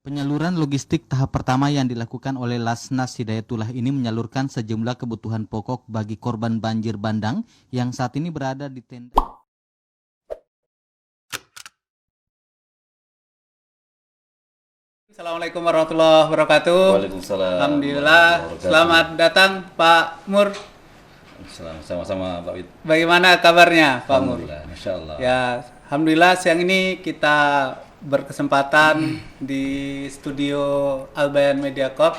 Penyaluran logistik tahap pertama yang dilakukan oleh Lasnas Hidayatullah ini menyalurkan sejumlah kebutuhan pokok bagi korban banjir bandang yang saat ini berada di tenda. Assalamualaikum warahmatullahi wabarakatuh. Waalaikumsalam Alhamdulillah. warahmatullahi wabarakatuh. Selamat datang Pak Mur. Sama-sama Pak Wid. Bagaimana kabarnya Pak Mur? Alhamdulillah, Masya Allah. Ya, Alhamdulillah siang ini kita berkesempatan di studio Albayan Media Corp.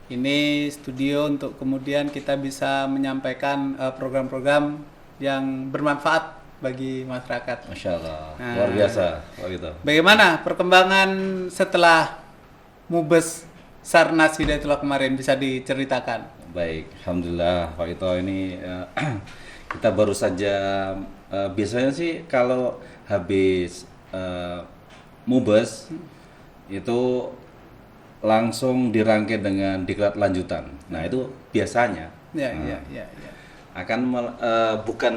Ini studio untuk kemudian kita bisa menyampaikan program-program yang bermanfaat bagi masyarakat. Masya Allah, Nah, luar biasa Pak Wid. Bagaimana perkembangan setelah Mubes Sarnas Hidayatullah kemarin, bisa diceritakan? Baik, Alhamdulillah Pak Wito ini kita baru saja biasanya sih kalau habis Mubes itu langsung dirangkai dengan diklat lanjutan. Nah itu biasanya Ya, Nah, ya. akan bukan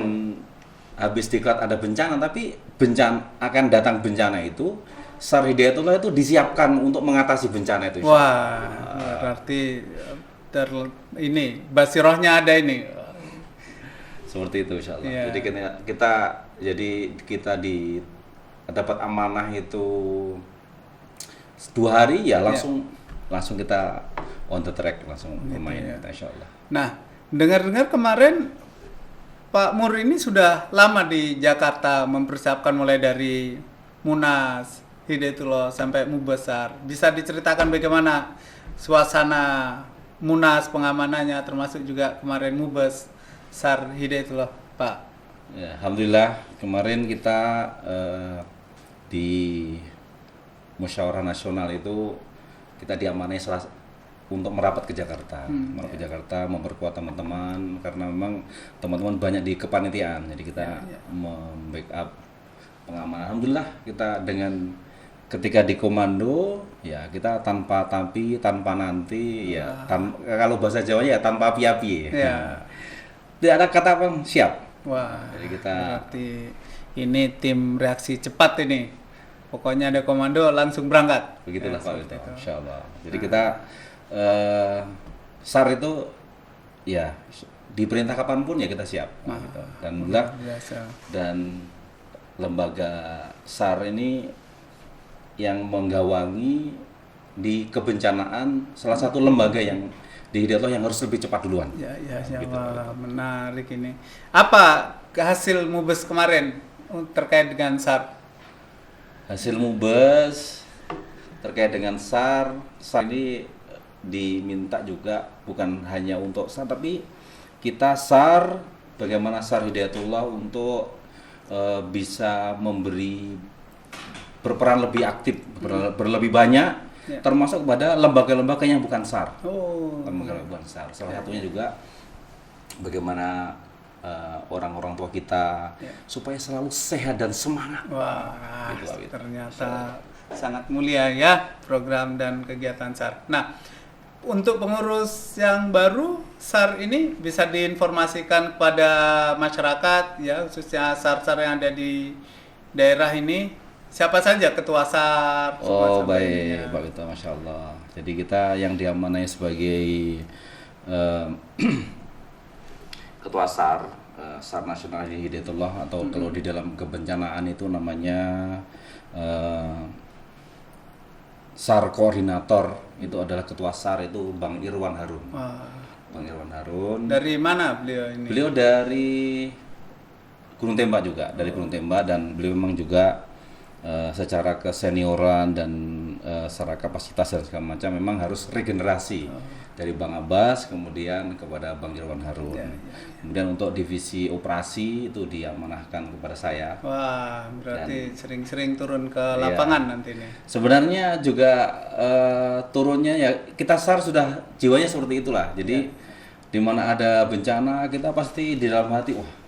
habis diklat ada bencana, tapi akan datang bencana itu SAR Hidayatullah itu disiapkan untuk mengatasi bencana itu. Wah, berarti ini basirohnya ada ini. Seperti itu insya Allah. Iya. Jadi kita dapat amanah itu 2 hari ya langsung kita on the track, langsung bermain ya. kita insya Allah. Nah, dengar-dengar kemarin Pak Mur ini sudah lama di Jakarta mempersiapkan mulai dari Munas Hidayatullah sampai Mubesar. Bisa diceritakan bagaimana suasana Munas pengamanannya, termasuk juga kemarin Mubes Sar Hidayatullah, Pak? Ya, Alhamdulillah kemarin kita di Musyawarah Nasional itu kita diamanai untuk merapat ke Jakarta, ke Jakarta memperkuat teman-teman karena memang teman-teman banyak di kepanitiaan, jadi kita membackup pengamanan. Alhamdulillah kita dengan ketika di komando ya kita tanpa tapi tanpa nanti ya kalau bahasa Jawanya ya tanpa api-api. Ya. Tidak ada kata apa siap. Wah, Jadi kita berarti ini tim reaksi cepat ini. Pokoknya ada komando langsung berangkat. begitulah Ya, Pak seperti Wito, itu. Insya Allah. Jadi kita SAR itu ya diperintah kapanpun ya kita siap. Gitu. Dan alhamdulillah Biasa. dan lembaga SAR ini yang menggawangi di kebencanaan salah satu lembaga yang di Hidayatullah yang harus lebih cepat duluan. Ya, ya, Gitu. wah, menarik ini. Apa hasil Mubes kemarin terkait dengan SAR? Hasil Mubes terkait dengan SAR ini diminta juga bukan hanya untuk SAR, tapi kita SAR bagaimana SAR Hidayatullah untuk bisa berperan lebih aktif, berlebih banyak, termasuk kepada lembaga-lembaga yang bukan SAR. Oh, Lembaga bukan SAR. Salah satunya juga bagaimana orang-orang tua kita supaya selalu sehat dan semangat. wah, Gitu, Pak Wito. ternyata sangat mulia ya program dan kegiatan SAR. Nah, untuk pengurus yang baru SAR ini bisa diinformasikan kepada masyarakat ya, khususnya SAR-SAR yang ada di daerah ini. Siapa saja ketua SAR? Oh semua baik, sampai Pak Wito, Masya Allah. Jadi kita yang diamanai sebagai ketua SAR, SAR Nasional Hidayatullah atau kalau di dalam kebencanaan itu namanya SAR Koordinator, itu adalah ketua SAR itu Bang Irwan Harun. Wah, Bang Irwan Harun. dari mana beliau ini? Beliau dari Gunung Tembak juga, dari Gunung Tembak, dan beliau memang juga secara kesenioran dan secara kapasitas dan segala macam memang harus regenerasi dari Bang Abbas kemudian kepada Bang Irwan Harun. Kemudian untuk divisi operasi itu diamanahkan kepada saya. Wah, berarti sering-sering turun ke Iya. lapangan nanti nih. Sebenarnya juga turunnya ya kita SAR sudah jiwanya seperti itulah. Jadi di mana ada bencana kita pasti di dalam hati wah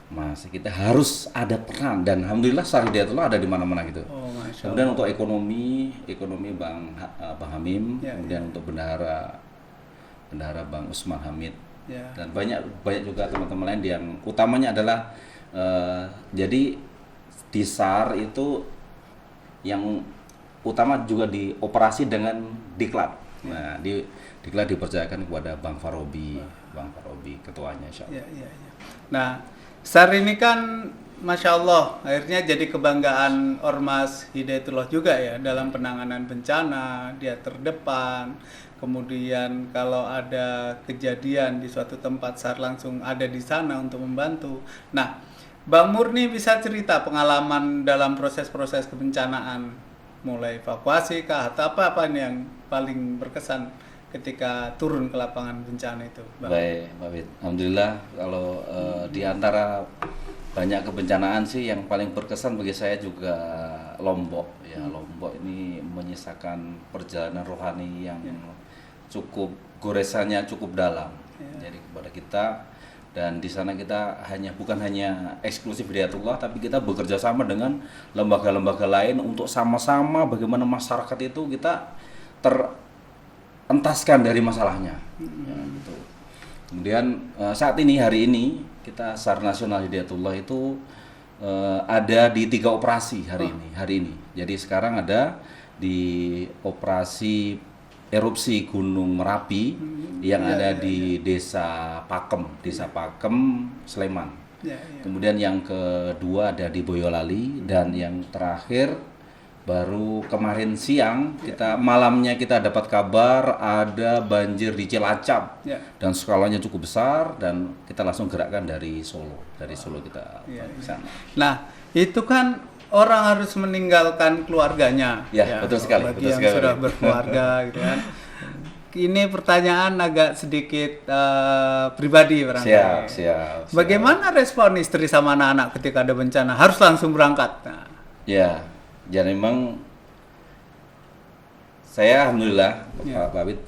Mas, kita harus ada peran, dan alhamdulillah SAR Hidayatullah ada di mana-mana gitu. Oh, Masya Kemudian untuk ekonomi Bang Hamim, Ya, kemudian untuk bendahara Bang Usman Hamid, Ya. dan banyak juga teman-teman lain yang utamanya adalah jadi di SAR itu yang utama juga dioperasi dengan diklat. Nah, diklat dipercayakan kepada Bang Farobi ketuanya insyaallah. Ya. Nah, SAR ini kan Masya Allah, akhirnya jadi kebanggaan Ormas Hidayatullah juga ya dalam penanganan bencana, dia terdepan. Kemudian kalau ada kejadian di suatu tempat, SAR langsung ada di sana untuk membantu. Nah, Bang Murni bisa cerita pengalaman dalam proses-proses kebencanaan, mulai evakuasi kah atau apa nih yang paling berkesan ketika turun ke lapangan bencana itu, Bang? Baik, Pak Wid. Alhamdulillah kalau di antara banyak kebencanaan sih yang paling berkesan bagi saya juga Lombok ya. Lombok ini menyisakan perjalanan rohani yang cukup goresannya cukup dalam. Jadi kepada kita, dan di sana kita bukan hanya eksklusif Hidayatullah, tapi kita bekerja sama dengan lembaga-lembaga lain untuk sama-sama bagaimana masyarakat itu kita terentaskan dari masalahnya. Ya, gitu. Kemudian saat ini hari ini kita SAR Nasional Hidayatullah itu ada di 3 operasi hari ini. Jadi sekarang ada di operasi erupsi Gunung Merapi yang ada di Desa Pakem, Sleman. Kemudian yang kedua ada di Boyolali, dan yang terakhir baru kemarin siang malamnya kita dapat kabar ada banjir di Cilacap dan skalanya cukup besar, dan kita langsung gerakkan dari Solo kita ke sana. Nah, itu kan orang harus meninggalkan keluarganya. Ya, betul sekali. Bagi yang sudah berkeluarga gitu kan. Ini pertanyaan agak sedikit pribadi barangkali. Siap. Bagaimana respon istri sama anak-anak ketika ada bencana? Harus langsung berangkat. Nah. Ya, jadi memang saya alhamdulillah Pak Wid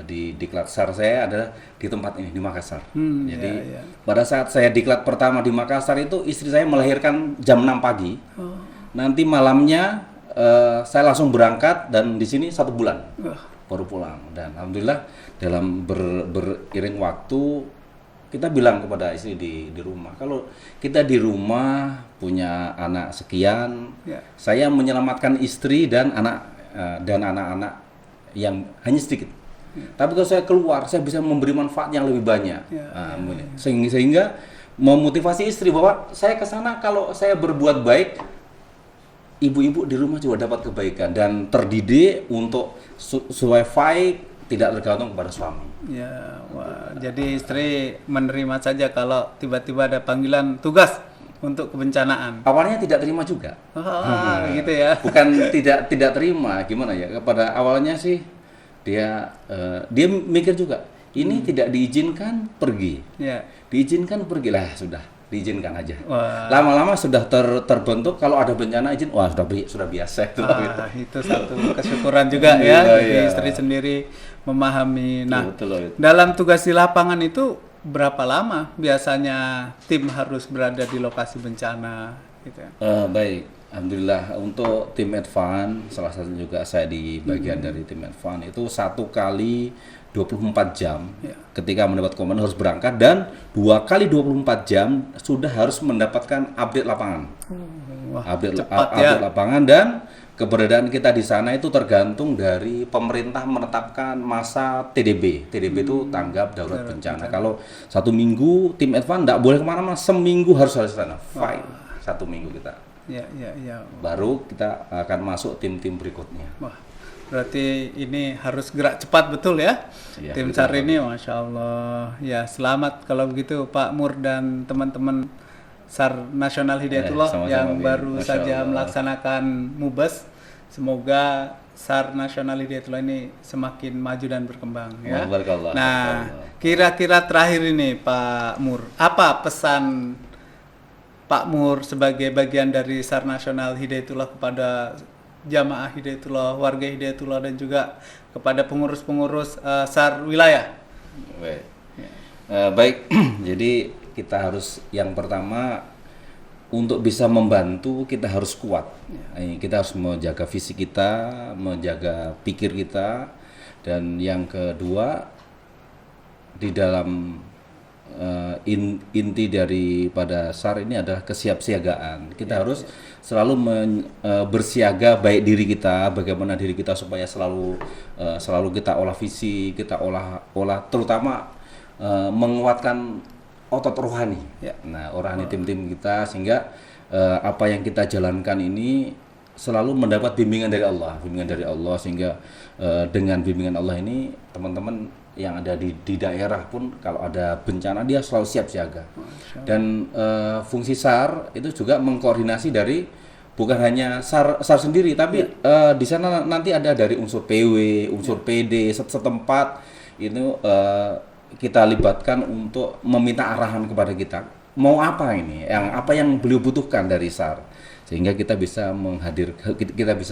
di diklat SAR saya ada di tempat ini di Makassar. Jadi pada saat saya diklat pertama di Makassar itu istri saya melahirkan jam 6 pagi. Nanti malamnya saya langsung berangkat, dan di sini 1 bulan baru pulang. Dan alhamdulillah dalam beriring waktu kita bilang kepada istri di rumah, kalau kita di rumah punya anak sekian, saya menyelamatkan istri dan anak-anak yang hanya sedikit. Tapi kalau saya keluar, saya bisa memberi manfaat yang lebih banyak. Sehingga memotivasi istri bahwa saya ke sana kalau saya berbuat baik, ibu-ibu di rumah juga dapat kebaikan dan terdidik untuk survive, tidak tergantung kepada suami. Ya, wah. Jadi istri menerima saja kalau tiba-tiba ada panggilan tugas untuk kebencanaan. Awalnya tidak terima juga. Gitu ya. Bukan tidak terima, gimana ya? Pada awalnya sih dia mikir juga, ini tidak diizinkan pergi. Diizinkan pergilah, sudah diizinkan aja. Lama-lama sudah terbentuk kalau ada bencana izin, wah sudah biasa itu. Itu satu kesyukuran juga ya, jadi istri sendiri memahami. Nah, betul. Dalam tugas di lapangan itu berapa lama biasanya tim harus berada di lokasi bencana gitu ya? Baik, alhamdulillah untuk tim advance, salah satu juga saya di bagian dari tim advance itu 1 kali 24 jam ketika mendapat komando harus berangkat, dan 2 kali 24 jam sudah harus mendapatkan update lapangan. Update lapangan, dan keberadaan kita di sana itu tergantung dari pemerintah menetapkan masa TDB. TDB itu tanggap darurat bencana. Kalau 1 minggu tim advance tidak boleh kemana-mana, seminggu harus di sana. Fight 1 minggu kita. Baru kita akan masuk tim-tim berikutnya. Berarti ini harus gerak cepat betul ya, tim SAR ini, Masya Allah. Ya, selamat kalau begitu Pak Mur dan teman-teman SAR Nasional Hidayatullah yang baru saja melaksanakan Mubes. Semoga SAR Nasional Hidayatullah ini semakin maju dan berkembang ya. Nah, kira-kira terakhir ini Pak Mur, apa pesan Pak Mur sebagai bagian dari SAR Nasional Hidayatullah kepada jamaah Hidayatullah, warga Hidayatullah, dan juga kepada pengurus-pengurus SAR wilayah? Baik, jadi kita harus, yang pertama untuk bisa membantu kita harus kuat. Kita harus menjaga fisik kita, menjaga pikir kita, dan yang kedua di dalam inti daripada SAR ini adalah kesiapsiagaan. Kita harus selalu bersiaga baik diri kita, bagaimana diri kita supaya selalu kita olah visi, kita olah terutama menguatkan otot rohani. Nah, rohani tim-tim kita sehingga apa yang kita jalankan ini selalu mendapat bimbingan dari Allah, sehingga dengan bimbingan Allah ini teman-teman yang ada di daerah pun kalau ada bencana dia selalu siap siaga. Dan fungsi SAR itu juga mengkoordinasi dari bukan hanya SAR sendiri, tapi di sana nanti ada dari unsur PW, unsur PD setempat itu kita libatkan untuk meminta arahan kepada kita mau apa ini, apa yang beliau butuhkan dari SAR, sehingga kita bisa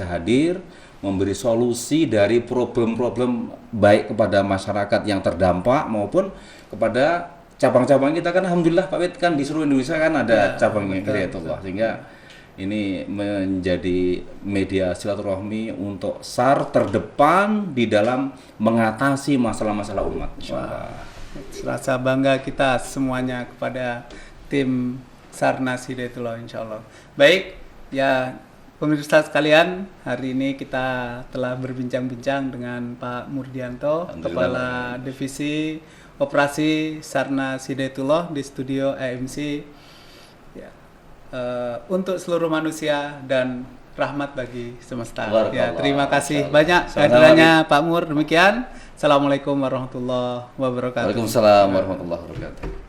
hadir memberi solusi dari problem-problem baik kepada masyarakat yang terdampak maupun kepada cabang-cabang kita. Kan alhamdulillah Pak Wid kan di seluruh Indonesia kan ada cabangnya Hidayatullah, sehingga ini menjadi media silaturahmi untuk SAR terdepan di dalam mengatasi masalah-masalah umat. Rasa bangga kita semuanya kepada tim Sarnas Hidayatullah insyaallah. Baik, ya pemirsa sekalian, hari ini kita telah berbincang-bincang dengan Pak Murdianto, Kepala Divisi Operasi Sarnas Hidayatullah di studio AMC. Ya, untuk seluruh manusia dan rahmat bagi semesta. Ya, terima kasih banyak kehadirannya Pak Mur. Demikian. Assalamualaikum warahmatullahi wabarakatuh. Waalaikumsalam warahmatullahi wabarakatuh.